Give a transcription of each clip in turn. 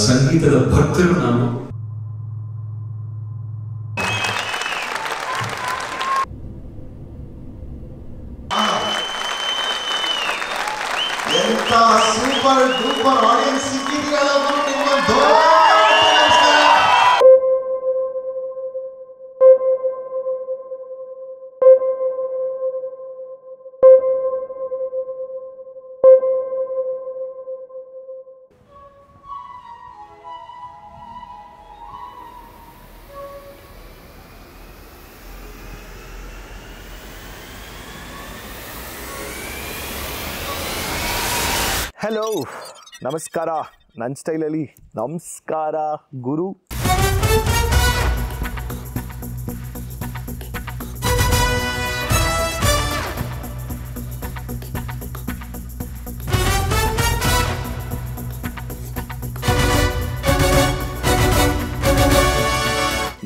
ಸಂಗೀತದ ಭಕ್ತರು ನಾವು. ಎಂತ ಸೂಪರ್ ಡೂಪರ್ ಆಡಿಯನ್ಸ್ ಸಿಕ್ಕಿದೆಯಲ್ಲ ನಿಮ್ಮ ಹಲೋ ನಮಸ್ಕಾರ ನನ್ನ ಸ್ಟೈಲಲ್ಲಿ ನಮಸ್ಕಾರ ಗುರು.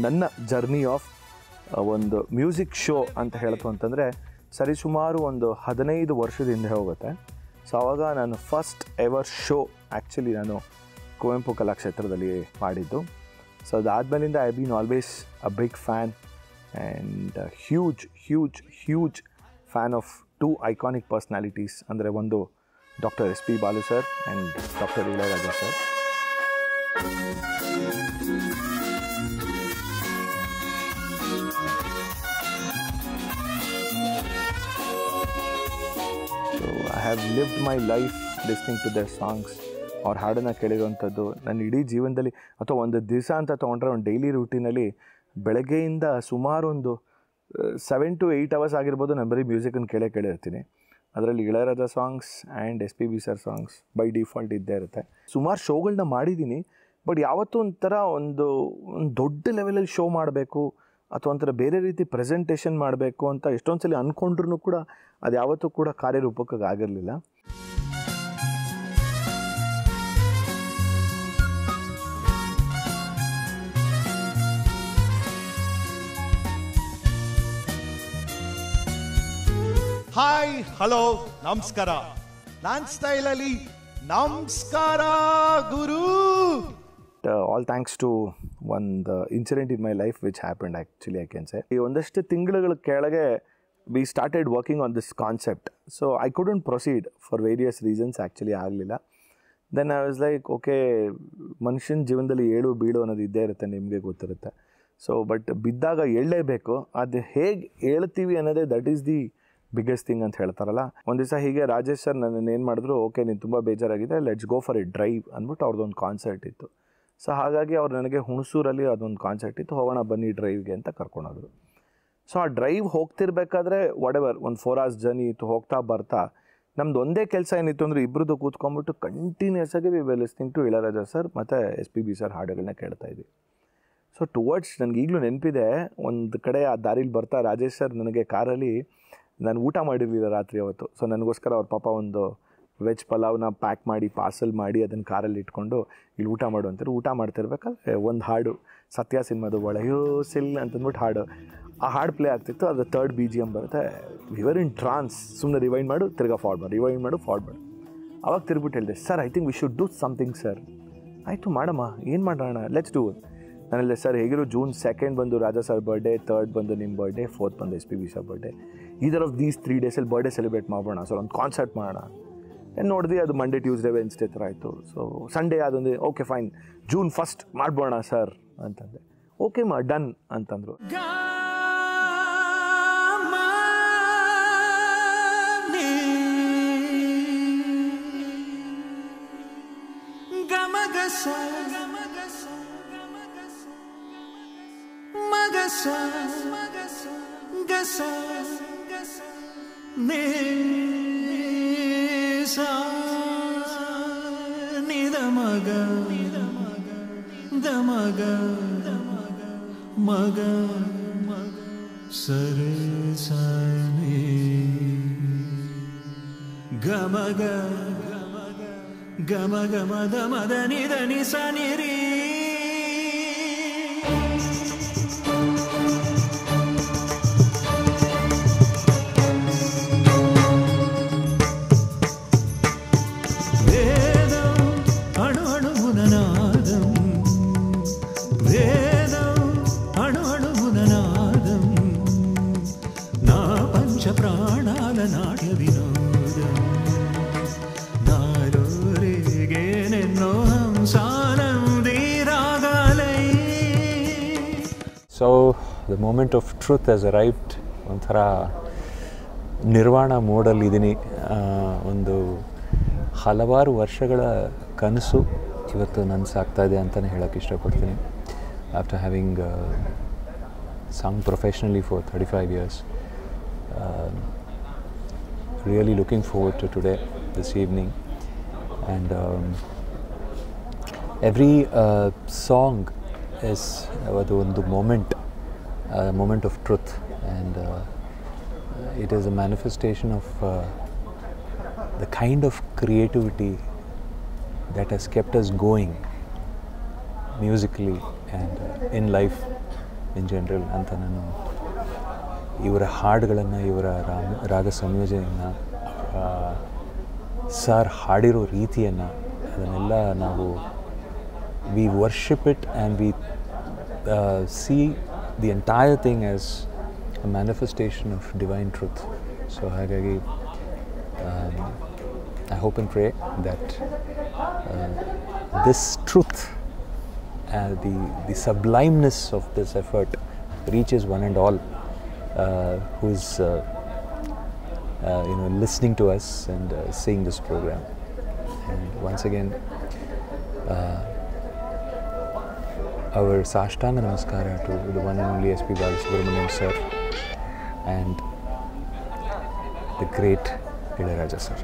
ನನ್ನ ಜರ್ನಿ ಆಫ್ ಒಂದು ಮ್ಯೂಸಿಕ್ ಶೋ ಅಂತ ಹೇಳ್ತು ಅಂತಂದರೆ ಸರಿಸುಮಾರು ಒಂದು 15 ವರ್ಷದ ಹಿಂದೆ ಹೋಗುತ್ತೆ. ಸೊ ಆವಾಗ ನಾನು ಫಸ್ಟ್ ಎವರ್ ಶೋ ಆ್ಯಕ್ಚುಲಿ ನಾನು ಕುವೆಂಪು ಕಲಾಕ್ಷೇತ್ರದಲ್ಲಿ ಮಾಡಿದ್ದು. ಸೊ ಅದಾದಮೇಲಿಂದ I been always a big fan and huge fan of 2 iconic personalities. ಅಂದರೆ ಒಂದು doctor S P Balu sir and doctor Ilaiyaraaja sir. I have lived my life listening to their songs. ಅವ್ರ ಹಾಡನ್ನು ಕೇಳಿರುವಂಥದ್ದು ನನ್ನ ಇಡೀ ಜೀವನದಲ್ಲಿ, ಅಥವಾ ಒಂದು ದಿವಸ ಅಂತ ತೊಗೊಂಡ್ರೆ ಒಂದು ಡೈಲಿ ರೂಟೀನಲ್ಲಿ ಬೆಳಗ್ಗೆಯಿಂದ ಸುಮಾರು ಒಂದು 7 to 8 hours ಆಗಿರ್ಬೋದು ನಾನು ಬರೀ ಮ್ಯೂಸಿಕನ್ನು ಕೇಳಿರ್ತೀನಿ. ಅದರಲ್ಲಿ Ilaiyaraaja songs and S P B sir songs by default ಇದ್ದೇ ಇರುತ್ತೆ. ಸುಮಾರು ಶೋಗಳನ್ನ ಮಾಡಿದ್ದೀನಿ, ಬಟ್ ಯಾವತ್ತೂ ಒಂಥರ ಒಂದು ದೊಡ್ಡ ಲೆವೆಲಲ್ಲಿ ಶೋ ಮಾಡಬೇಕು ಅಥವಾ ಒಂಥರ ಬೇರೆ ರೀತಿ ಪ್ರೆಸೆಂಟೇಷನ್ ಮಾಡಬೇಕು ಅಂತ ಎಷ್ಟೊಂದು ಸಲ ಅಂದ್ಕೊಂಡ್ರೂ ಕೂಡ ಅದು ಯಾವತ್ತೂ ಕೂಡ ಕಾರ್ಯರೂಪಕ್ಕೆ ಆಗಿರಲಿಲ್ಲ. ಹಾಯ್ ಹಲೋ ನಮಸ್ಕಾರ. ನನ್ನ ಸ್ಟೈಲಲ್ಲಿ ನಮಸ್ಕಾರ ಗುರು. All thanks to one incident in my life which happened actually, I can say. ಈ ಒಂದಷ್ಟು ತಿಂಗಳುಗಳ ಕೆಳಗೆ we started working on this concept. So I couldn't proceed for various reasons, actually ಆಗಲಿಲ್ಲ. Then I was like, okay, ಮನುಷ್ಯನ ಜೀವನದಲ್ಲಿ ಏಳು ಬೀಳು ಅನ್ನೋದು ಇದ್ದೇ ಇರುತ್ತೆ, ನಿಮಗೆ ಗೊತ್ತಿರುತ್ತೆ. ಸೊ ಬಟ್ ಬಿದ್ದಾಗ ಏಳಲೇಬೇಕು. ಅದು ಹೇಗೆ ಹೇಳ್ತೀವಿ ಅನ್ನೋದೇ that is the biggest thing ಅಂತ ಹೇಳ್ತಾರಲ್ಲ. ಒಂದು ದಿವಸ ಹೀಗೆ ರಾಜೇಶ್ ಸರ್ ನನ್ನನ್ನು ಏನು ಮಾಡಿದ್ರು, ಓಕೆ ನೀನು ತುಂಬ ಬೇಜಾರಾಗಿದೆ, let's go for A drive ಅಂದ್ಬಿಟ್ಟು ಅವ್ರದ್ದೊಂದು ಕಾನ್ಸರ್ಟ್ ಇತ್ತು. ಸೊ ಹಾಗಾಗಿ ಅವ್ರು ನನಗೆ ಹುಣಸೂರಲ್ಲಿ ಅದೊಂದು ಕಾನ್ಸರ್ಟ್ ಇತ್ತು, ಹೋಗೋಣ ಬನ್ನಿ ಡ್ರೈವ್ಗೆ ಅಂತ ಕರ್ಕೊಂಡೋದ್ರು. ಸೊ ಆ ಡ್ರೈವ್ ಹೋಗ್ತಿರ್ಬೇಕಾದ್ರೆ ವಾಡೆವರ್ ಒಂದು 4 hours ಜರ್ನಿ ಇತ್ತು. ಹೋಗ್ತಾ ಬರ್ತಾ ನಮ್ದು ಒಂದೇ ಕೆಲಸ ಏನಿತ್ತು ಅಂದರೆ ಇಬ್ಬರದ್ದು ಕೂತ್ಕೊಂಡ್ಬಿಟ್ಟು ಕಂಟಿನ್ಯೂಸ್ ಆಗಿ we were listening to Ilaiyaraaja sir ಮತ್ತು ಎಸ್ ಪಿ ಬಿ ಸರ್ ಹಾಡುಗಳನ್ನ ಕೇಳ್ತಾ ಇದ್ವಿ. ಸೊ ಟುವರ್ಡ್ಸ್ ನನಗೆ ಈಗಲೂ ನೆನಪಿದೆ, ಒಂದು ಕಡೆ ಆ ದಾರಿಲಿ ಬರ್ತಾ ರಾಜೇಶ್ ಸರ್ ನನಗೆ ಕಾರಲ್ಲಿ, ನಾನು ಊಟ ಮಾಡಿರಲಿಲ್ಲ ರಾತ್ರಿ ಅವತ್ತು. ಸೊ ನನಗೋಸ್ಕರ ಅವ್ರ ಪಾಪ ಒಂದು ವೆಜ್ ಪಲಾವ್ನ ಪ್ಯಾಕ್ ಮಾಡಿ ಪಾರ್ಸಲ್ ಮಾಡಿ ಅದನ್ನು ಕಾರಲ್ಲಿ ಇಟ್ಕೊಂಡು ಇಲ್ಲಿ ಊಟ ಮಾಡು ಅಂತಾರೆ. ಊಟ ಮಾಡ್ತಿರ್ಬೇಕಾದ್ರೆ ಒಂದು ಹಾಡು ಸತ್ಯ ಸಿನಿಮಾದು ಒಳೆಯೋ ಸಿಲ್ ಅಂತಂದ್ಬಿಟ್ಟು ಹಾಡು, ಆ ಹಾಡು ಪ್ಲೇ ಆಗ್ತಿತ್ತು. ಅದು 3rd BGM ಬರುತ್ತೆ. ವಿವರ್ ಇನ್ ಟ್ರಾನ್ಸ್. ಸುಮ್ಮನೆ ರಿವೈಂಡ್ ಮಾಡು, ತಿರ್ಗಾ ಫಾರ್ವರ್ಡ್ ಮಾಡು, ರಿವೈಂಡ್ ಮಾಡು, ಫಾರ್ವರ್ಡ್ ಮಾಡು. ಆವಾಗ ತಿರ್ಬಿಟ್ಟು ಹೇಳಿದೆ, sir I think we should do something sir. ಆಯಿತು ಮಾಡಮ್ಮ, ಏನು ಮಾಡೋಣ, ಲೆಟ್ಸ್ ಡೂ. ನಾನು ಹೇಳಿದೆ, ಸರ್ ಹೇಗಿರೋ June 2nd ಬಂದು ರಾಜಾ ಸರ್ ಬರ್ಡೇ, 3rd ಬಂದು ನಿಮ್ಮ ಬರ್ಡೇ, 4th ಬಂದು S P B sir birthday. Either of these 3 days birthday celebrate ಮಾಡೋಣ ಸರ್, ಒಂದು ಕಾನ್ಸರ್ಟ್ ಮಾಡೋಣ. ನೋಡಿದ್ವಿ ಅದು ಮಂಡೇ ಟ್ಯೂಸ್ಡೇ ವೆನ್ಸ್ಡೇ ಥರ ಆಯಿತು. ಸೊ ಸಂಡೇ ಅದೊಂದು ಓಕೆ ಫೈನ್ June 1st ಮಾಡ್ಬೋಣ ಸರ್ ಅಂತಂದೆ. ಓಕೆ ಡನ್ ಅಂತಂದರು. ಮಗ ಸರೆ ಸಾನಿ ಗಮಗ ಗಮ ಗಮದ ಮದ ನಿದ ನಿಸ ನಿರಿ ವೇದ ಅಣು ಅಣುಗುಣನಾದ ನಾಟ್ಯ ವಿನೋದ ನಾರೋರೆಗೆ ನೆನ್ನೋ Hamsanandi ರಾಗಾಲೈ. So the moment of truth has arrived. ಒಂಥರ ನಿರ್ವಾಣ ಮೋಡಲ್ಲಿದ್ದೀನಿ. ಒಂದು ಹಲವಾರು ವರ್ಷಗಳ ಕನಸು ಇವತ್ತು ನನಸಾಗ್ತಾ ಇದೆ ಅಂತಲೇ ಹೇಳೋಕ್ಕೆ ಇಷ್ಟಪಡ್ತೀನಿ. After having sung professionally for 35 years, really looking forward to today, this evening, and every song is ಒಂದು moment of truth, and it is a manifestation of the kind of creativity that has kept us going musically and in life in general. ಅಂತ ನಾನು ಇವರ ಹಾಡುಗಳನ್ನು, ಇವರ ರಾಗ ಸಂಯೋಜನೆಯನ್ನು, sir ಹಾಡಿರೋ ರೀತಿಯನ್ನು, ಅದನ್ನೆಲ್ಲ ನಾವು we worship it and we see the entire thing as a manifestation of divine truth. So ಹಾಗಾಗಿ I hope and pray that this truth, the sublimeness of this effort reaches one and all who is listening to us and seeing this program. And once again, our Sashtanga Namaskara to the one and only S.P. Balasubramaniam sir and the great Ilayaraja sir.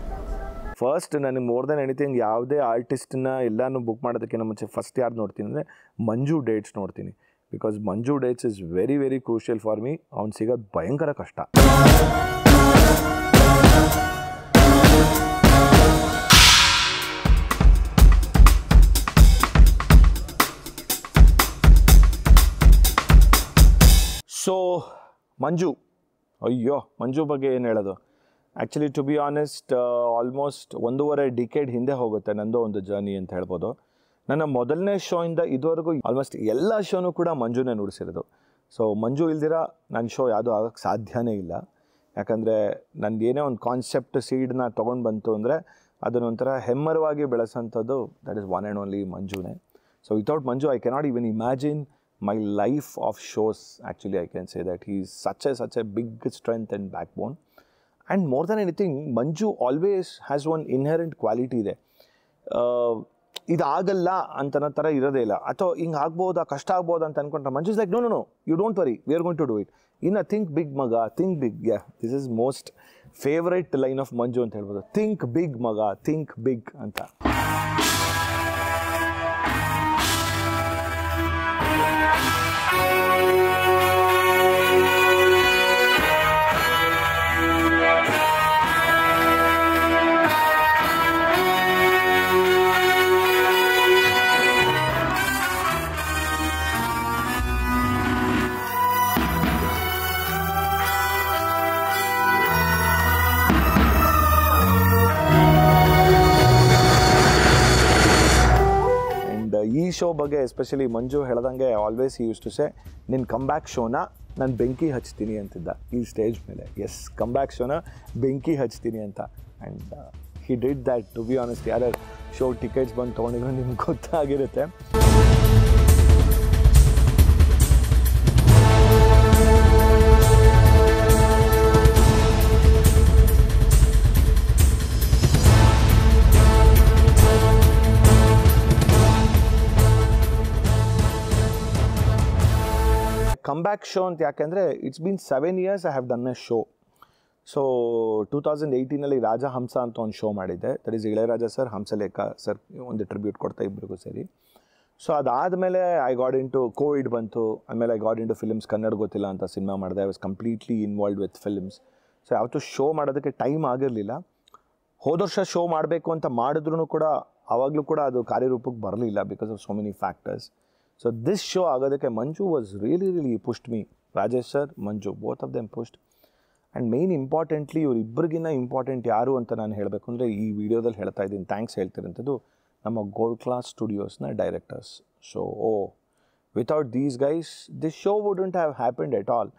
First ನನಗೆ more than anything ಯಾವುದೇ ಆರ್ಟಿಸ್ಟನ್ನ ಎಲ್ಲನೂ book ಮಾಡೋದಕ್ಕಿಂತ ಮುಂಚೆ first ಯಾರು ನೋಡ್ತೀನಿ ಅಂದರೆ ಮಂಜು dates ನೋಡ್ತೀನಿ. Because Manju dates is very very crucial for me. ಅವ್ನು ಸಿಗೋದು ಭಯಂಕರ ಕಷ್ಟ. ಸೊ ಮಂಜು, ಅಯ್ಯೋ ಮಂಜು ಬಗ್ಗೆ ಏನು ಹೇಳೋದು. Actually to be honest, almost 1.5 decade ಹಿಂದೆ ಹೋಗುತ್ತೆ ನಂದು ಒಂದು ಜರ್ನಿ ಅಂತ ಹೇಳ್ಬೋದು. ನನ್ನ ಮೊದಲನೇ ಶೋಯಿಂದ ಇದುವರೆಗೂ ಆಲ್ಮೋಸ್ಟ್ ಎಲ್ಲ ಶೋನೂ ಕೂಡ ಮಂಜುನೇ ನುಡಿಸಿರೋದು. ಸೊ ಮಂಜು ಇಲ್ದಿರ ನನ್ನ ಶೋ ಯಾವುದೂ ಆಗೋಕ್ಕೆ ಸಾಧ್ಯನೇ ಇಲ್ಲ. ಯಾಕಂದರೆ ನನಗೇನೇ ಒಂದು ಕಾನ್ಸೆಪ್ಟ್ ಸೀಡನ್ನ ತೊಗೊಂಡು ಬಂತು ಅಂದರೆ ಅದನ್ನೊಂಥರ ಹೆಮ್ಮರವಾಗಿ ಬೆಳೆಸೋಂಥದ್ದು that is one and only ಮಂಜುನೇ. So without Manju I cannot even imagine my life of shows. Actually I can say that he is such a big strength and backbone. And more than anything, Manju always has one inherent quality there. ಇದು ಆಗಲ್ಲ ಅಂತ ಥರ ಇರೋದೇ ಇಲ್ಲ. ಅಥವಾ ಹಿಂಗೆ ಆಗ್ಬೋದಾ, ಕಷ್ಟ ಆಗ್ಬೋದಾ ಅಂತ ಅಂದ್ಕೊಂಡ್ರೆ Manju is like no you don't worry, we are going to do it. ಇನ್ನು ಥಿಂಕ್ ಬಿಗ್ ಮಗ, think big. Yeah, this is most favourite line of Manju ಅಂತ ಹೇಳ್ಬೋದು. ಥಿಂಕ್ ಬಿಗ್ ಮಗ, ಥಿಂಕ್ ಬಿಗ್ ಅಂತ. ಈ ಶೋ ಬಗ್ಗೆ ಎಸ್ಪೆಷಲಿ ಮಂಜು ಹೇಳ್ದಂಗೆ always he use to say, ನಿನ್ನ ಕಮ್ಬ್ಯಾಕ್ ಶೋನ ನಾನು ಬೆಂಕಿ ಹಚ್ತೀನಿ ಅಂತಿದ್ದ ಈ ಸ್ಟೇಜ್ ಮೇಲೆ. ಎಸ್, ಕಮ್ಬ್ಯಾಕ್ ಶೋನ ಬೆಂಕಿ ಹಚ್ತೀನಿ ಅಂತ. And he did that. To be honest, ಯಾರ್ಯಾರು ಶೋ ಟಿಕೆಟ್ಸ್ ಬಂದು ತೊಗೊಂಡಿದ್ರು ನಿಮ್ಗೆ ಗೊತ್ತಾಗಿರುತ್ತೆ. ಕಮ್ಬ್ಯಾಕ್ ಶೋ ಅಂತ ಯಾಕೆಂದರೆ it's been 7 years I have done a show. So 2018 Rajahamsa ಅಂತ ಒಂದು ಶೋ ಮಾಡಿದ್ದೆ. That is Ilaiyaraaja sir, Hamsalekha sir ಒಂದು ಟ್ರಿಬ್ಯೂಟ್ ಕೊಡ್ತಾ ಇಬ್ಬರಿಗೂ ಸೇರಿ. ಸೊ ಅದಾದಮೇಲೆ I got into Covid ಬಂತು. ಆಮೇಲೆ I got into films. Kannada Gottilla ಅಂತ ಸಿನಿಮಾ ಮಾಡಿದೆ. I was completely involved with films. So ಯಾವತ್ತೂ ಶೋ ಮಾಡೋದಕ್ಕೆ ಟೈಮ್ ಆಗಿರಲಿಲ್ಲ. ಹೋದ ವರ್ಷ ಶೋ ಮಾಡಬೇಕು ಅಂತ ಮಾಡಿದ್ರೂ ಕೂಡ ಆವಾಗಲೂ ಕೂಡ ಅದು ಕಾರ್ಯರೂಪಕ್ಕೆ ಬರಲಿಲ್ಲ because of so many factors. So this show ಆಗೋದಕ್ಕೆ Manju was really pushed me. Rajesh sir, Manju, both of them pushed. And main importantly ಇವರಿಬ್ಬರಿಗಿನ್ನ ಇಂಪಾರ್ಟೆಂಟ್ ಯಾರು ಅಂತ ನಾನು ಹೇಳಬೇಕು ಅಂದರೆ ಈ ವಿಡಿಯೋದಲ್ಲಿ ಹೇಳ್ತಾ ಇದ್ದೀನಿ, ಥ್ಯಾಂಕ್ಸ್ ಹೇಳ್ತಿರೋಂಥದ್ದು ನಮ್ಮ ಗೋಲ್ಡ್ ಕ್ಲಾಸ್ ಸ್ಟುಡಿಯೋಸ್ನ directors. So without these guys this show wouldn't have happened at all.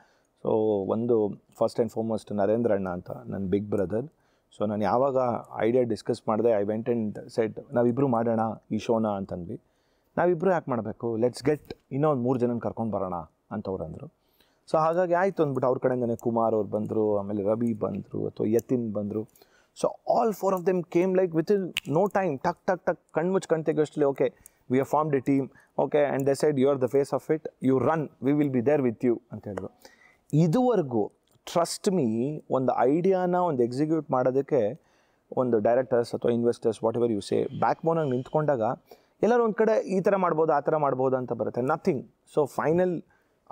So ಒಂದು ಫಸ್ಟ್ ಆ್ಯಂಡ್ ಫಾರ್ಮೋಸ್ಟ್ ನರೇಂದ್ರ ಅಣ್ಣ ಅಂತ ನನ್ನ ಬಿಗ್ ಬ್ರದರ್. ಸೊ ನಾನು ಯಾವಾಗ ಐಡಿಯಾ ಡಿಸ್ಕಸ್ ಮಾಡಿದೆ, ಐ ವೆಂಟ್ ಆ್ಯಂಡ್ ಸೆಡ್ ನಾವಿಬ್ಬರು ಮಾಡೋಣ ಈ ಶೋನ ಅಂತಂದ್ವಿ. ನಾವಿಬ್ಬರು ಯಾಕೆ ಮಾಡಬೇಕು, ಲೆಟ್ಸ್ ಗೆಟ್ ಇನ್ನೊಂದು 3 ಜನನ ಕರ್ಕೊಂಡು ಬರೋಣ ಅಂತವ್ರು ಅಂದರು. ಸೊ ಹಾಗಾಗಿ ಆಯಿತು ಅಂದ್ಬಿಟ್ಟು ಅವ್ರ ಕಡೆಯಿಂದನೇ ಕುಮಾರ್ ಅವ್ರು ಬಂದರು, ಆಮೇಲೆ ರವಿ ಬಂದರು, ಅಥವಾ ಯತಿನ್ ಬಂದರು. So all 4 of them came like within no time, ಟಕ್ ಟಕ್ ಟಕ್ ಕಣ್ಮುಚ್ಚು ಕಣ್ ತೆಗೆಯೋಷ್ಟರಲ್ಲಿ okay we have formed a team, okay and they said you are the face of it, you run, we will be there with you ಅಂತ ಹೇಳಿದ್ರು. ಇದುವರೆಗೂ trust me ಒಂದು ಐಡಿಯಾನ ಒಂದು ಎಕ್ಸಿಕ್ಯೂಟ್ ಮಾಡೋದಕ್ಕೆ ಒಂದು ಡೈರೆಕ್ಟರ್ಸ್ ಅಥವಾ investors whatever you say back ಬೋನಾಗಿ ನಿಂತ್ಕೊಂಡಾಗ ಎಲ್ಲರೂ ಒಂದು ಕಡೆ ಈ ಥರ ಮಾಡ್ಬೋದು ಆ ಥರ ಮಾಡ್ಬೋದು ಅಂತ ಬರುತ್ತೆ, nothing. So final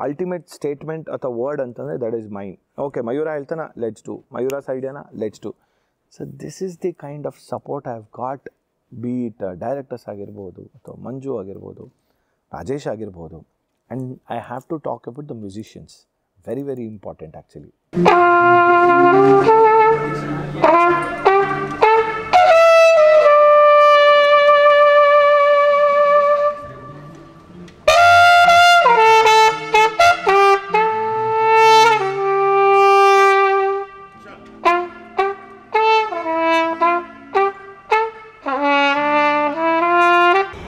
ultimate statement ಅಥವಾ ವರ್ಡ್ ಅಂತಂದರೆ that is mine. Okay Mayura ಹೇಳ್ತಾನೆ ಲೆಟ್ಸ್ ಡೂ, ಮಯೂರಾಸ್ ಐಡಿಯಾನ let's do. So this is the kind of support I have got, be it directors ಆಗಿರ್ಬೋದು ಅಥವಾ ಮಂಜು ಆಗಿರ್ಬೋದು, ರಾಜೇಶ್ ಆಗಿರ್ಬೋದು. And I have to talk about the musicians, very very important actually.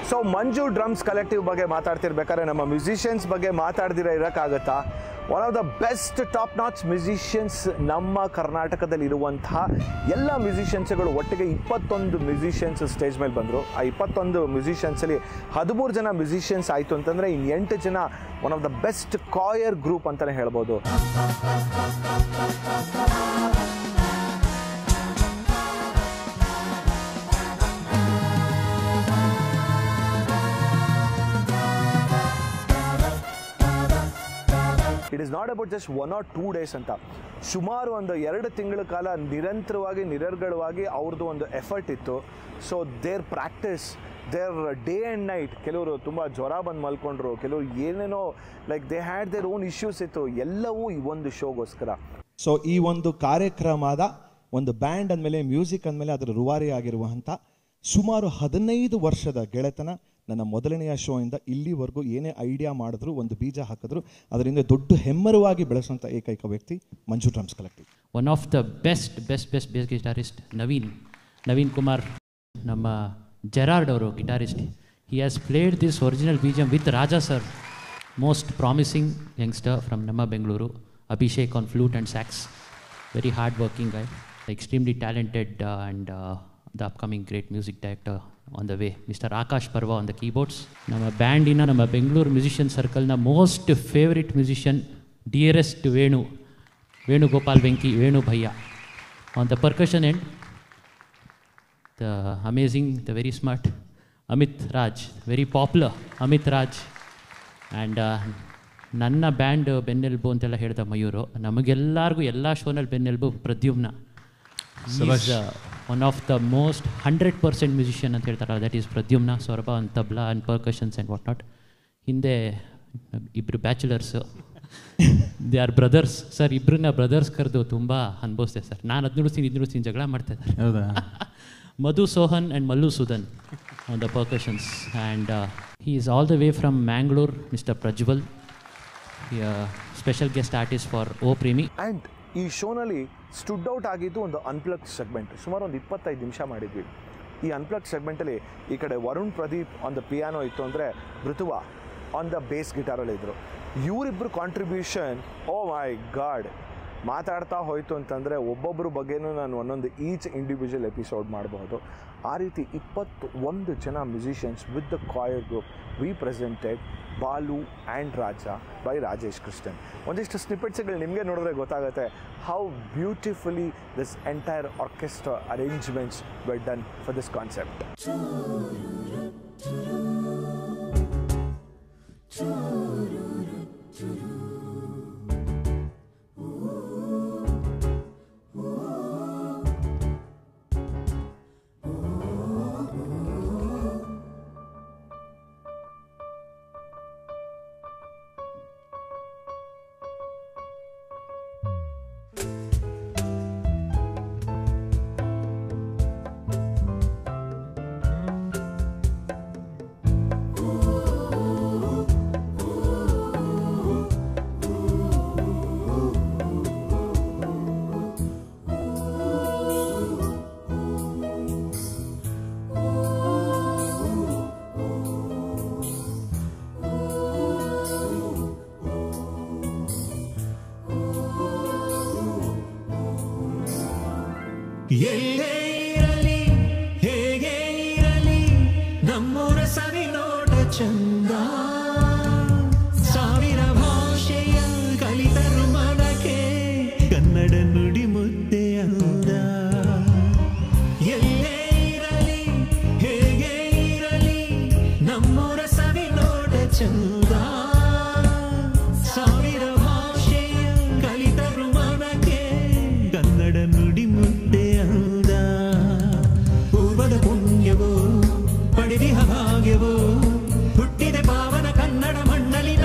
So Manju drums collective ಬಗ್ಗೆ ಮಾತಾಡ್ತಿರ್ಬೇಕಾದ್ರೆ ನಮ್ಮ musicians ಬಗ್ಗೆ ಮಾತಾಡ್ದಿರ ಇರೋಕ್ಕಾಗತ್ತಾ? One of the best top notch musicians ನಮ್ಮ ಕರ್ನಾಟಕದಲ್ಲಿರುವಂತಹ ಎಲ್ಲ ಮ್ಯೂಸಿಷಿಯನ್ಸ್ಗಳು ಒಟ್ಟಿಗೆ 21 ಮ್ಯೂಸಿಷಿಯನ್ಸ್ ಸ್ಟೇಜ್ ಮೇಲೆ ಬಂದರು. ಆ 21 ಮ್ಯೂಸಿಷಿಯನ್ಸಲ್ಲಿ 13 ಜನ ಮ್ಯೂಸಿಷಿಯನ್ಸ್ ಆಯಿತು ಅಂತಂದರೆ ಇನ್ನು 8 ಜನ one of the best coir group ಅಂತಲೇ ಹೇಳ್ಬೋದು. It is not about just 1 or 2 days ಅಂತ, ಸುಮಾರು ಒಂದು 2 ತಿಂಗಳ ಕಾಲ ನಿರಂತರವಾಗಿ ನಿರರ್ಗಳವಾಗಿ ಅವ್ರದ್ದು ಒಂದು ಎಫರ್ಟ್ ಇತ್ತು. So their practice, their day and night, ಕೆಲವರು ತುಂಬ ಜ್ವರ ಬಂದು ಮಲ್ಕೊಂಡ್ರು, ಕೆಲವರು ಏನೇನೋ like they had their own issues ಇತ್ತು, ಎಲ್ಲವೂ ಈ ಒಂದು ಶೋಗೋಸ್ಕರ. ಸೊ ಈ ಒಂದು ಕಾರ್ಯಕ್ರಮದ ಒಂದು ಬ್ಯಾಂಡ್ ಅಂದಮೇಲೆ ಮ್ಯೂಸಿಕ್ ಅಂದಮೇಲೆ ಅದರ ರೂವಾರಿ ಆಗಿರುವಂಥ ಸುಮಾರು 15 ವರ್ಷದ ಗೆಳೆತನ. ನನ್ನ ಮೊದಲನೆಯ ಶೋ ಇಂದ ಇಲ್ಲಿವರೆಗೂ ಏನೇ ಐಡಿಯಾ ಮಾಡಿದ್ರು, ಒಂದು ಬೀಜ ಹಾಕಿದ್ರು, ಅದರಿಂದ ದೊಡ್ಡ ಹೆಮ್ಮರವಾಗಿ ಬೆಳೆಸುವಂಥ ಏಕೈಕ ವ್ಯಕ್ತಿ Manju drums collective. One of the best guitarist Naveen Kumar, ನಮ್ಮ ಜೆರಾರ್ಡ್ ಅವರು guitarist. He has played this original BGM with Raja sir, most promising youngster from ನಮ್ಮ Bengaluru. Abhishek on flute and sax, very hard working guy, extremely talented and the upcoming great music director on the way, mister Akash Parva on the keyboards. ನಮ್ಮ ಬ್ಯಾಂಡಿನ ನಮ್ಮ Bengaluru musician ಸರ್ಕಲ್ನ most favourite musician dearest Venugopal Venky, Venu bhaiya on the percussion end. The amazing, the very smart Amit Raj, very popular Amit Raj. And ನನ್ನ band ಬೆನ್ನೆಲುಬು ಅಂತೆಲ್ಲ ಹೇಳ್ದ ಮಯೂರು, ನಮಗೆಲ್ಲರಿಗೂ ಎಲ್ಲ ಶೋನಲ್ಲಿ ಬೆನ್ನೆಲುಬು Pradyumna. One of the most 100% musician ಅಂತ ಹೇಳ್ತಾರಲ್ಲ, that is Pradyumna. Soraba on tabla and percussions and what not. ಹಿಂದೆ ಇಬ್ಬರು bachelors, they are brothers sir, ಇಬ್ಬರನ್ನ ಬ್ರದರ್ಸ್ ಕರೆದು ತುಂಬ ಅನ್ಭವಿಸ್ದೆ ಸರ್. ನಾನು 15 ಜಗಳ ಮಾಡ್ತಾ ಇದ್ದಾರೆ. ಹೌದಾ? Madhu Sohan and Mallu Sudhan on the percussions. And he is all the way from Mangalore, mister Prajwal, special guest artist for O Premi. And ಈ ಶೋನಲ್ಲಿ ಸ್ಟುಡ್ ಔಟ್ ಆಗಿದ್ದು ಒಂದು ಅನ್ಪ್ಲಗ್ ಸೆಗ್ಮೆಂಟ್, ಸುಮಾರು ಒಂದು 25 ನಿಮಿಷ ಮಾಡಿದ್ವಿ. ಈ ಅನ್ಪ್ಲಗ್ ಸೆಗ್ಮೆಂಟಲ್ಲಿ ಈ ಕಡೆ Varun Pradeep on the piano ಇತ್ತು, ಅಂದರೆ ಋತುವ ಆನ್ ದ ಬೇಸ್ ಗಿಟಾರಲ್ಲಿ ಇದ್ದರು. ಇವರಿಬ್ಬರು ಕಾಂಟ್ರಿಬ್ಯೂಷನ್, ಓ ಮೈ ಗಾಡ್, ಮಾತಾಡ್ತಾ ಹೋಯಿತು ಅಂತಂದರೆ ಒಬ್ಬೊಬ್ಬರ ಬಗ್ಗೆನೂ ನಾನು ಒಂದೊಂದು ಈಚ್ ಇಂಡಿವಿಜುವಲ್ ಎಪಿಸೋಡ್ ಮಾಡಬಹುದು. ಆ ರೀತಿ 21 ಜನ musicians with the choir group. We presented Balu and Raja by Rajesh Krishnan. ಒಂದಿಷ್ಟು ಸ್ನಿಪೆಟ್ಸ್ಗಳು ನಿಮಗೆ ನೋಡಿದ್ರೆ ಗೊತ್ತಾಗುತ್ತೆ how beautifully this entire orchestra arrangements were done for this concept. ಎಲ್ಲೇ ಇರಲಿ ಹೇಗೆ ಇರಲಿ ನಮ್ಮೂರ ಸವಿ ನೋಟ ಚಂದ ಸಾವಿರ ಭಾಷೆಯ ಕಲಿತರು ಮನಕ್ಕೆ ಕನ್ನಡ ನುಡಿ ಮುದ್ದೆ ಅಂದ ಎಲ್ಲೇ ಇರಲಿ ಹೇಗೆ ಇರಲಿ ನಮ್ಮೂರ ಸವಿ ನೋಟ ಚಂದ ಸಾವಿರ ಭಾಷೆಯ ಕಲಿತರು ಮನಕ್ಕೆ ಕನ್ನಡ ನುಡಿ ಮುದ್ದೆ ಅಂದ ಪೂರ್ವದ ಪುಣ್ಯವೋ ಪಡೆದಿಹ ಭಾಗ್ಯವೋ ಹುಟ್ಟಿದೆ ಪಾವನ ಕನ್ನಡ ಮಣ್ಣಲಿ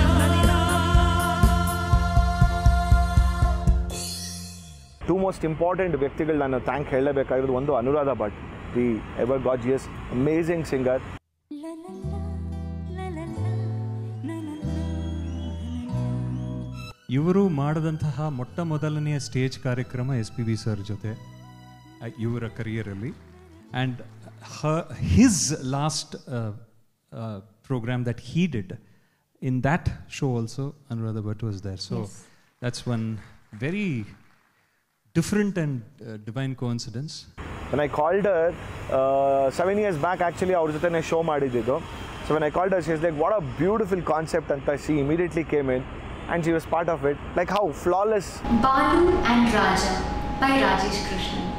ಟೂ ಮೋಸ್ಟ್ ಇಂಪಾರ್ಟೆಂಟ್ ವ್ಯಕ್ತಿಗಳು ನಾನು ಥ್ಯಾಂಕ್ ಹೇಳಲೇಬೇಕಾಗಿರೋದು, ಒಂದು Anuradha Bhat, the ever gorgeous amazing singer. ಇವರು ಮಾಡಿದಂತಹ ಮೊಟ್ಟ ಮೊದಲನೆಯ ಸ್ಟೇಜ್ ಕಾರ್ಯಕ್ರಮ SPB ಸರ್ ಜೊತೆ ಇವರ ಕರಿಯರಲ್ಲಿ. And his last programme that he did in that show also Anuradha Bhat was there. So that's one very different and divine coincidence. When I called her 7 years back, actually ಅವ್ರ ಜೊತೆನೇ show ಮಾಡಿದ್ದು. So when I called her, she was like, what a beautiful concept ಅಂತ. She immediately came in and she was part of it. Like how flawless. Balu and Raja by Rajesh Krishnan.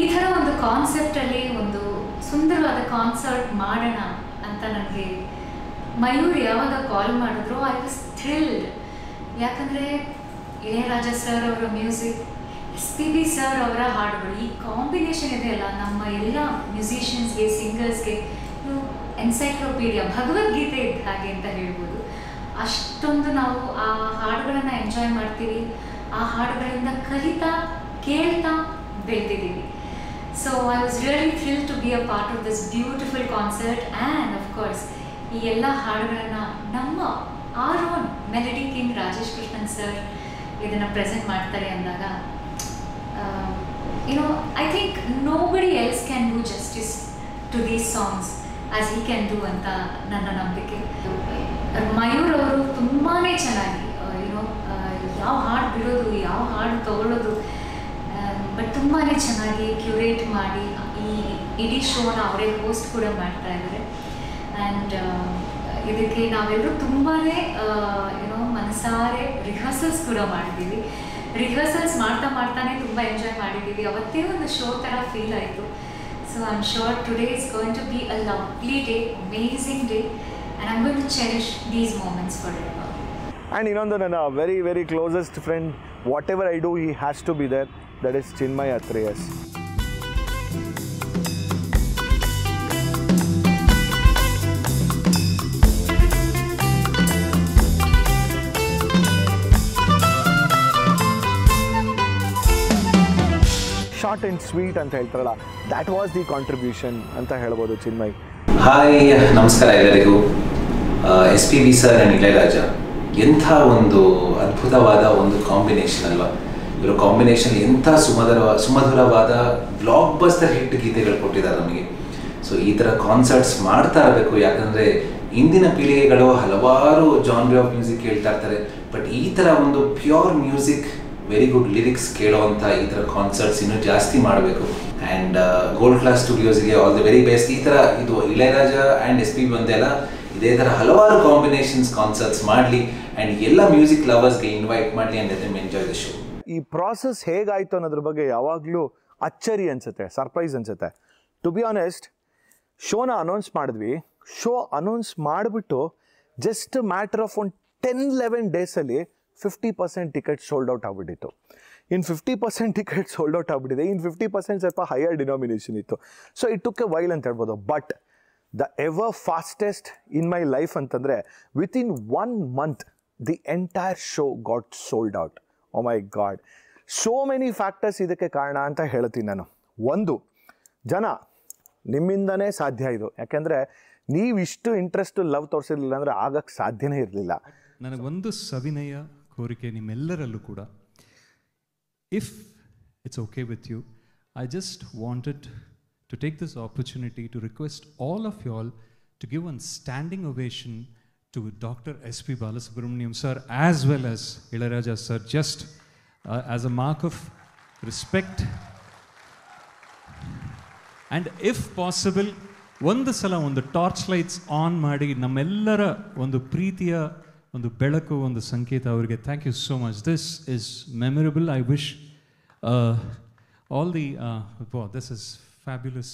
ಈ ಥರ ಒಂದು ಕಾನ್ಸೆಪ್ಟಲ್ಲಿ ಒಂದು ಸುಂದರವಾದ concert ಮಾಡೋಣ ಅಂತ ನನಗೆ ಮಯೂರ್ ಯಾವಾಗ ಕಾಲ್ ಮಾಡಿದ್ರು ಐ ವಾಸ್ ಥ್ರಿಲ್ಡ್. ಯಾಕಂದರೆ ಇಳೆಯರಾಜ ಸರ್ ಅವರ ಮ್ಯೂಸಿಕ್, SPB ಸರ್ ಅವರ ಹಾಡುಗಳು, ಈ ಕಾಂಬಿನೇಷನ್ ಇದೆಯಲ್ಲ ನಮ್ಮ ಎಲ್ಲ ಮ್ಯೂಸಿಷಿಯನ್ಸ್ಗೆ, ಸಿಂಗರ್ಸ್ಗೆ ಎನ್ಸೈಕ್ಲೋಪೀಡಿಯಾ, ಭಗವದ್ಗೀತೆ ಇದ್ದ ಹಾಗೆ ಅಂತ ಹೇಳ್ಬೋದು. ಅಷ್ಟೊಂದು ನಾವು ಆ ಹಾಡುಗಳನ್ನು ಎಂಜಾಯ್ ಮಾಡ್ತೀವಿ, ಆ ಹಾಡುಗಳಿಂದ ಕಲಿತಾ ಕೇಳ್ತಾ ಬೆಳೆದಿದ್ದೀವಿ. So I was really thrill to be a part of this beautiful concert. And of course ಈ ಎಲ್ಲ ಹಾಡುಗಳನ್ನು ನಮ್ಮ our own melody king Rajesh Krishnan sir ಇದನ್ನು ಪ್ರೆಸೆಂಟ್ ಮಾಡ್ತಾರೆ ಅಂದಾಗ I think nobody else can do justice to these songs as he can do ಅಂತ ನನ್ನ ನಂಬಿಕೆ. ಮಯೂರ್ ಅವರು ತುಂಬಾ ಚೆನ್ನಾಗಿ ಯಾವ ಹಾಡು ಬಿಡೋದು, ಯಾವ ಹಾಡು ತಗೊಳ್ಳೋದು, ಬಟ್ ತುಂಬಾ ಚೆನ್ನಾಗಿ ಕ್ಯೂರೇಟ್ ಮಾಡಿ ಈ ಇಡೀ ಶೋನ ಅವರೇ ಹೋಸ್ಟ್ ಕೂಡ ಮಾಡ್ತಾ ಇದ್ದಾರೆ. ಆ್ಯಂಡ್ ಇದಕ್ಕೆ ನಾವೆಲ್ಲರೂ ತುಂಬಾ ಮನಸಾರೆ ರಿಹರ್ಸಲ್ಸ್ ಕೂಡ ಮಾಡಿದ್ದೀವಿ. ರಿಹರ್ಸಲ್ಸ್ ಮಾಡ್ತಾನೆ ತುಂಬ ಎಂಜಾಯ್ ಮಾಡಿದ್ದೀವಿ. ಅವತ್ತೇ ಒಂದು ಶೋ ಥರ ಫೀಲ್ ಆಯಿತು. So I am sure today is going to be a lovely day, amazing day, and I am going to cherish these moments forever. And ಇನ್ನೊಂದು ನನ್ನ very very closest friend, whatever I do he has to be there, that is Chinmay Atreyas. Short and sweet ಅಂತ ಹೇಳ್ತಾರಲ್ಲ, that was the contribution ಅಂತ ಹೇಳ್ಬೋದು Chinmay. Hi, ನಮಸ್ಕಾರ ಎಲ್ಲರಿಗೂ. SPB sir and Ilaiyaraaja ಎಂಥ ಒಂದು ಅದ್ಭುತವಾದ ಒಂದು ಕಾಂಬಿನೇಷನ್ ಅಲ್ವಾ. ಇವರ ಕಾಂಬಿನೇಷನ್ ಎಂಥ ಸುಮಧುರವಾದ ಬ್ಲಾಕ್ ಬಸ್ಟರ್ ಹಿಟ್ ಗೀತೆಗಳು ಕೊಟ್ಟಿದ್ದಾರೆ ನಮಗೆ. ಸೊ ಈ ಥರ ಕಾನ್ಸರ್ಟ್ಸ್ ಮಾಡ್ತಾ ಇರಬೇಕು, ಯಾಕಂದರೆ ಇಂದಿನ ಪೀಳಿಗೆಗಳು ಹಲವಾರು ಜಾನ್ರಿ ಆಫ್ ಮ್ಯೂಸಿಕ್ ಕೇಳ್ತಾ ಇರ್ತಾರೆ. ಬಟ್ ಈ ಥರ ಒಂದು pure music, very good lyrics ಕೇಳೋವಂಥ ಈ ಥರ ಕಾನ್ಸರ್ಟ್ಸ್ ಇನ್ನೂ ಜಾಸ್ತಿ ಮಾಡಬೇಕು. ಆ್ಯಂಡ್ ಗೋಲ್ಡ್ ಕ್ಲಾಸ್ ಸ್ಟುಡಿಯೋಸ್ಗೆ ಆಲ್ ದಿ ವೆರಿ ಬೆಸ್ಟ್. ಈ ಥರ ಇದು ಇಳೆಯರಾಜ ಆ್ಯಂಡ್ SPB ಒಂದೆಲ್ಲ ಇದೇ ಥರ ಹಲವಾರು ಕಾಂಬಿನೇಷನ್ಸ್ ಕಾನ್ಸರ್ಟ್ಸ್ ಮಾಡಲಿ ಆ್ಯಂಡ್ ಎಲ್ಲ ಮ್ಯೂಸಿಕ್ ಲವರ್ಸ್ಗೆ ಇನ್ವೈಟ್ ಮಾಡಲಿ and let them enjoy the show. ಈ ಪ್ರಾಸೆಸ್ ಹೇಗಾಯಿತು ಅನ್ನೋದ್ರ ಬಗ್ಗೆ ಯಾವಾಗಲೂ ಅಚ್ಚರಿ ಅನಿಸುತ್ತೆ, ಸರ್ಪ್ರೈಸ್ ಅನಿಸುತ್ತೆ. ಟು ಬಿ ಆನೆಸ್ಟ್, ಶೋನ ಅನೌನ್ಸ್ ಮಾಡಿದ್ವಿ. ಶೋ ಅನೌನ್ಸ್ ಮಾಡಿಬಿಟ್ಟು ಜಸ್ಟ್ ಮ್ಯಾಟರ್ ಆಫ್ ಒಂದು 10-11 ಡೇಸಲ್ಲಿ 50% ಟಿಕೆಟ್ ಸೋಲ್ಡ್ ಔಟ್ ಆಗಿಬಿಟ್ಟಿತ್ತು. ಇನ್ನು 50% ಟಿಕೆಟ್ ಸೋಲ್ಡ್ ಔಟ್ ಆಗಿಬಿಟ್ಟಿದೆ. ಇನ್ನು 50% ಸ್ವಲ್ಪ ಹೈಯರ್ ಡಿನಾಮಿನೇಷನ್ ಇತ್ತು. So it took a while ಅಂತ ಹೇಳ್ಬೋದು. But the ever fastest in my life ಅಂತಂದರೆ within 1 month the entire show got sold out. Oh my god, so many factors ಇದಕ್ಕೆ ಕಾರಣ ಅಂತ ಹೇಳ್ತೀನಿ ನಾನು. ಒಂದು, ಜನ ನಿಮ್ಮಿಂದನೇ ಸಾಧ್ಯ ಇದು. ಯಾಕೆಂದರೆ ನೀವಿಷ್ಟು ಇಂಟ್ರೆಸ್ಟ್ ಲವ್ ತೋರಿಸಿರ್ಲಿಲ್ಲ ಅಂದರೆ ಆಗಕ್ಕೆ ಸಾಧ್ಯನೇ ಇರಲಿಲ್ಲ. ನನಗೊಂದು ಸವಿನಯ ಕೋರಿಕೆ ನಿಮ್ಮೆಲ್ಲರಲ್ಲೂ ಕೂಡ. If it's okay with you, I just wanted to take this opportunity to request all of you all to give one standing ovation to Dr. S.P. Balasubramaniam sir as well as Ilayaraja sir, just as a mark of respect and if possible ಒಂದು ಸಲ ಒಂದು torch lights on ಮಾಡಿ ನಮ್ಮೆಲ್ಲರ ಒಂದು ಪ್ರೀತಿಯ ಒಂದು ಬೆಳಕು, ಒಂದು ಸಂಕೇತ ಅವರಿಗೆ. Thank you so much. This is memorable. I wish all the this is fabulous.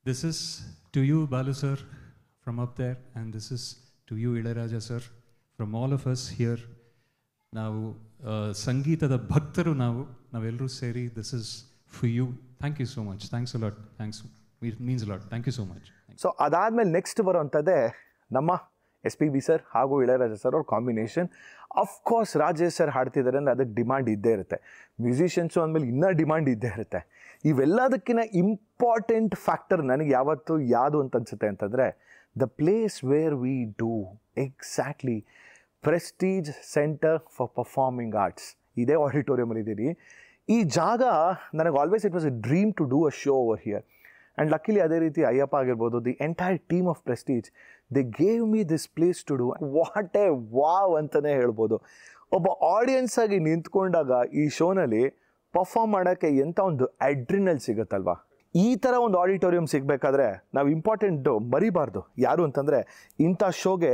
This is to you, Balu sir, from up there, and this is to you, Ilayaraja sir, from all of us here. ನಾವು ಸಂಗೀತದ ಭಕ್ತರು ನಾವೆಲ್ಲರೂ ಸೇರಿ, this is for you. Thank you so much. Thanks a lot. Thanks. It means a lot. Thank you so much. So ಅದಾದಮೇಲೆ next ಬರೋವಂಥದ್ದೇ ನಮ್ಮ SPB sir ಹಾಗೂ Ilaiyaraaja sir ಅವ್ರ combination. Of course Rajesh sir ಹಾಡ್ತಿದ್ದಾರೆ ಅಂದರೆ ಅದಕ್ಕೆ ಡಿಮಾಂಡ್ ಇದ್ದೇ ಇರುತ್ತೆ. ಮ್ಯೂಸಿಷಿಯನ್ಸು ಅಂದಮೇಲೆ ಇನ್ನೂ ಡಿಮಾಂಡ್ ಇದ್ದೇ ಇರುತ್ತೆ. ಇವೆಲ್ಲದಕ್ಕಿಂತ ಇಂಪಾರ್ಟೆಂಟ್ ಫ್ಯಾಕ್ಟರ್ ನನಗೆ ಯಾವತ್ತು ಯಾವುದು ಅಂತ ಅನಿಸುತ್ತೆ ಅಂತಂದರೆ, the place where we do exactly Prestige Centre for Performing Arts. ಇದೇ ಆಡಿಟೋರಿಯಮಲ್ಲಿದ್ದೀನಿ. ಈ ಜಾಗ ನನಗೆ always it was a dream to do a show over here. And luckily ಅದೇ ರೀತಿ ಅಯ್ಯಪ್ಪ ಆಗಿರ್ಬೋದು, the entire team of Prestige, they gave me this place to do. What a wow ಅಂತಲೇ ಹೇಳ್ಬೋದು. ಒಬ್ಬ ಆಡಿಯನ್ಸಾಗಿ ನಿಂತ್ಕೊಂಡಾಗ ಈ ಶೋನಲ್ಲಿ ಪರ್ಫಾರ್ಮ್ ಮಾಡೋಕ್ಕೆ ಎಂಥ ಒಂದು ಅಡ್ರಿನಲ್ ಸಿಗುತ್ತಲ್ವ. ಈ ಥರ ಒಂದು ಆಡಿಟೋರಿಯಂ ಸಿಗಬೇಕಾದ್ರೆ ನಾವು ಇಂಪಾರ್ಟೆಂಟು ಮರಿಬಾರ್ದು. ಯಾರು ಅಂತಂದರೆ, ಇಂಥ ಶೋಗೆ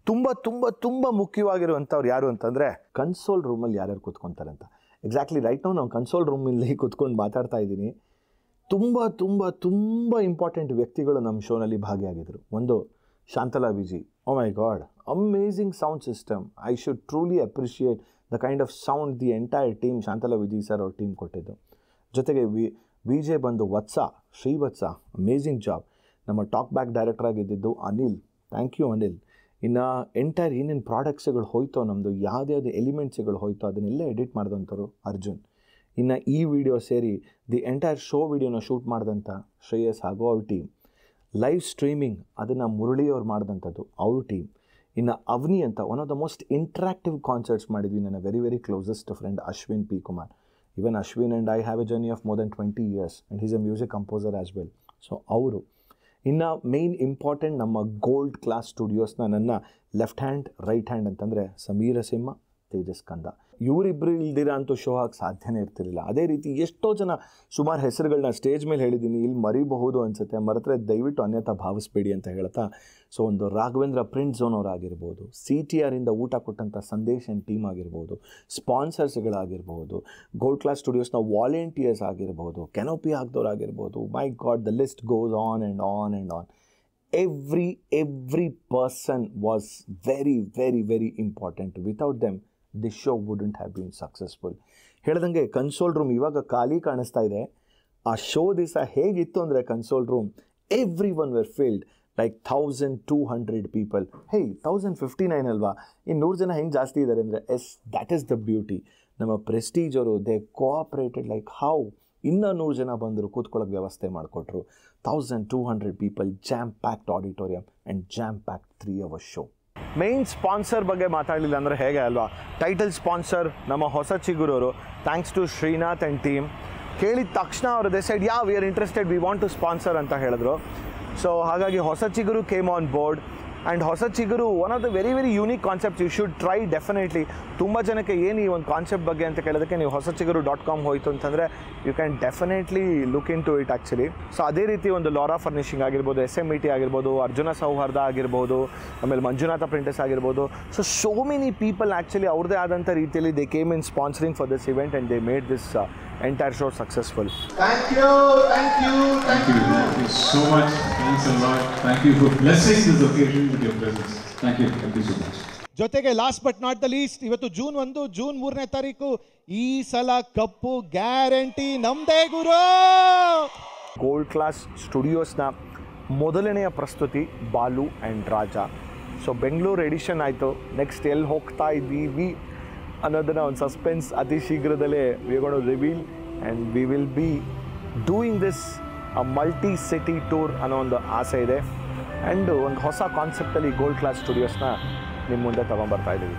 ತುಂಬ ತುಂಬ ತುಂಬ ಮುಖ್ಯವಾಗಿರುವಂಥವ್ರು ಯಾರು ಅಂತಂದರೆ, ಕನ್ಸೋಲ್ ರೂಮಲ್ಲಿ ಯಾರ್ಯಾರು ಕೂತ್ಕೊತಾರೆ ಅಂತ. ಎಕ್ಸಾಕ್ಟ್ಲಿ ರೈಟ್ ನಾವು ಕನ್ಸೋಲ್ ರೂಮಲ್ಲಿ ಕೂತ್ಕೊಂಡು ಮಾತಾಡ್ತಾ ಇದ್ದೀನಿ. ತುಂಬ ತುಂಬ ತುಂಬ ಇಂಪಾರ್ಟೆಂಟ್ ವ್ಯಕ್ತಿಗಳು ನಮ್ಮ ಶೋನಲ್ಲಿ ಭಾಗಿಯಾಗಿದ್ದರು. ಒಂದು Shantala Viji. Oh my god, amazing sound system. I should truly appreciate the kind of sound the entire team Shantala Viji sir ಅವ್ರ ಟೀಮ್ ಕೊಟ್ಟಿದ್ದು. ಜೊತೆಗೆ ವಿಜೆ ಬಂದು ಶ್ರೀವತ್ಸ ಅಮೇಝಿಂಗ್ ಜಾಬ್. ನಮ್ಮ ಟಾಕ್ ಬ್ಯಾಕ್ ಡೈರೆಕ್ಟರ್ ಆಗಿದ್ದಿದ್ದು ಅನಿಲ್. Thank you Anil. ಇನ್ನು ಎಂಟೈರ್ ಏನೇನು ಪ್ರಾಡಕ್ಟ್ಸ್ಗಳು ಹೋಯ್ತೋ, ನಮ್ಮದು ಯಾವುದ್ಯಾವುದು ಎಲಿಮೆಂಟ್ಸ್ಗಳು ಹೋಯ್ತೋ ಅದನ್ನೆಲ್ಲ ಎಡಿಟ್ ಮಾಡಿದಂಥವ್ರು ಅರ್ಜುನ್. ಇನ್ನು ಈ ವಿಡಿಯೋ ಸೇರಿ ದಿ ಎಂಟೈರ್ ಶೋ ವಿಡಿಯೋನ ಶೂಟ್ ಮಾಡಿದಂಥ ಶ್ರೇಯಸ್ ಹಾಗೂ ಅವ್ರ ಟೀಮ್. ಲೈವ್ ಸ್ಟ್ರೀಮಿಂಗ್ ಅದನ್ನು ಮುರಳಿಯವ್ರು ಮಾಡಿದಂಥದ್ದು ಅವ್ರ ಟೀಮ್. ಇನ್ನು ಅವನಿ ಅಂತ one of the most interactive concerts ಮಾಡಿದ್ವಿ ನನ್ನ very very closest friend Ashwin P Kumar. Even Ashwin and I have a journey of more than 20 years and he's a music composer as well. So ಅವರು. ಇನ್ನು main important ನಮ್ಮ gold class ಸ್ಟುಡಿಯೋಸ್ನ ನನ್ನ left hand right hand ಅಂತಂದರೆ ಸಮೀರ ಸಿಂಹ, ತೇಜಸ್ ಕಂದ. ಇವರಿಬ್ಬರು ಇಲ್ದಿರ ಅಂತೂ ಶೋ ಆಗಿ ಸಾಧ್ಯನೇ ಇರ್ತಿರಲಿಲ್ಲ. ಅದೇ ರೀತಿ ಎಷ್ಟೋ ಜನ ಸುಮಾರು ಹೆಸರುಗಳನ್ನ ಸ್ಟೇಜ್ ಮೇಲೆ ಹೇಳಿದ್ದೀನಿ, ಇಲ್ಲಿ ಮರಿಬಹುದು ಅನಿಸುತ್ತೆ. ಮರೆತರೆ ದಯವಿಟ್ಟು ಅನ್ಯತಾ ಭಾವಿಸ್ಬೇಡಿ ಅಂತ ಹೇಳ್ತಾ, ಸೊ ಒಂದು ರಾಘವೇಂದ್ರ ಪ್ರಿಂಟ್ ಝೋನ್ ಅವರಾಗಿರ್ಬೋದು, CTR ಇಂದ ಊಟ ಕೊಟ್ಟಂಥ ಸಂದೇಶ್ ಆ್ಯಂಡ್ ಟೀಮ್ ಆಗಿರ್ಬೋದು, ಸ್ಪಾನ್ಸರ್ಸ್ಗಳಾಗಿರ್ಬೋದು, ಗೋಲ್ಡ್ ಕ್ಲಾಸ್ ಸ್ಟುಡಿಯೋಸ್ನ ವಾಲಂಟಿಯರ್ಸ್ ಆಗಿರ್ಬೋದು, ಕೆನೋಪಿ ಹಾಕ್ದವ್ರಾಗಿರ್ಬೋದು. My god, the list goes on and on and on. Every person was very, very, very important. Without them, this show wouldn't have been successful. ಹೇಳ್ದಂಗೆ console room ಇವಾಗ ಖಾಲಿ ಕಾಣಿಸ್ತಾ ಇದೆ. ಆ show ದಿವಸ ಹೇಗಿತ್ತು ಅಂದರೆ console room everyone were filled like 1200 people. 1059 ಅಲ್ವಾ, ಇನ್ನು 100 ಜನ ಹೆಂಗೆ ಜಾಸ್ತಿ ಇದ್ದಾರೆ ಅಂದರೆ, ದ್ಯಾಟ್ ಈಸ್ ದ ಬ್ಯೂಟಿ. ನಮ್ಮ ಪ್ರೆಸ್ಟೀಜ್ ಅವರು ದೇ ಕೋಆಪ್ರೇಟೆಡ್ ಲೈಕ್ ಹೌ. ಇನ್ನೂ 100 ಜನ ಬಂದರು, ಕೂತ್ಕೊಳ್ಳೋಕೆ ವ್ಯವಸ್ಥೆ ಮಾಡಿಕೊಟ್ರು. 1200 people, jam packed auditorium and jam packed 3 hour show. Main sponsor ಬಗ್ಗೆ ಮಾತಾಡಲಿಲ್ಲ ಅಂದರೆ ಹೇಗೆ ಅಲ್ವಾ. ಟೈಟಲ್ ಸ್ಪಾನ್ಸರ್ ನಮ್ಮ ಹೊಸ ಚಿಗುರವರು. Thanks to Srinath and team. ಕೇಳಿದ ತಕ್ಷಣ ಅವರು decide we are interested, we want to sponsor ಅಂತ ಹೇಳಿದ್ರು. ಸೊ ಹಾಗಾಗಿ ಹೊಸ ಚಿಗುರು came on board. And Hosa Chiguru one of the very very unique concepts. You should try definitely. ತುಂಬ ಜನಕ್ಕೆ ಏನು ಈ ಒಂದು ಕಾನ್ಸೆಪ್ಟ್ ಬಗ್ಗೆ ಅಂತ ಕೇಳೋದಕ್ಕೆ ನೀವು ಹೊಸಚಿಗುರು.com ಹೋಯಿತು ಅಂತಂದರೆ you can definitely look into it actually. So ಅದೇ ರೀತಿ ಒಂದು ಲಾರಾ ಫರ್ನಿಷಿಂಗ್ ಆಗಿರ್ಬೋದು, SMET ಆಗಿರ್ಬೋದು, ಅರ್ಜುನ ಸೌಹಾರ್ದ ಆಗಿರ್ಬೋದು, ಆಮೇಲೆ ಮಂಜುನಾಥ ಪ್ರಿಂಟರ್ಸ್ ಆಗಿರ್ಬೋದು. ಸೊ ಮೆನಿ ಪೀಪಲ್ ಆ್ಯಕ್ಚುಲಿ ಅವ್ರದ್ದೇ ಆದಂಥ ರೀತಿಯಲ್ಲಿ they came in sponsoring for this event and they made this entire show successful. Thank you so much. Thanks a lot. Thank you for blessing this occasion with your presence. Thank you so much. ಜೊತೆಗೆ last but not the least, ಇವತ್ತು June 3ನೇ ತಾರೀಕು. ಈ ಸಲ ಕಪ್ಪು guarantee ನಮ್ದೇ ಗುರು. Gold class ಸ್ಟುಡಿಯೋಸ್ನ ಮೊದಲನೆಯ ಪ್ರಸ್ತುತಿ Balu and Raja. So Bengaluru edition ಆಯಿತು. ನೆಕ್ಸ್ಟ್ ಎಲ್ಲಿ ಹೋಗ್ತಾ ಇದ್ದೀವಿ ಅನ್ನೋದನ್ನು ಒಂದು ಸಸ್ಪೆನ್ಸ್ ಅತಿ ಶೀಘ್ರದಲ್ಲೇ we are going to reveal and we will be doing this a multi city tour ಅನ್ನೋ ಒಂದು ಆಸೆ ಇದೆ. ಆ್ಯಂಡ್ ಒಂದು ಹೊಸ ಕಾನ್ಸೆಪ್ಟಲ್ಲಿ ಗೋಲ್ಡ್ ಕ್ಲಾಸ್ ಸ್ಟುಡಿಯೋಸ್ನ ನಿಮ್ಮ ಮುಂದೆ ತೊಗೊಂಬರ್ತಾ ಇದ್ದೀವಿ.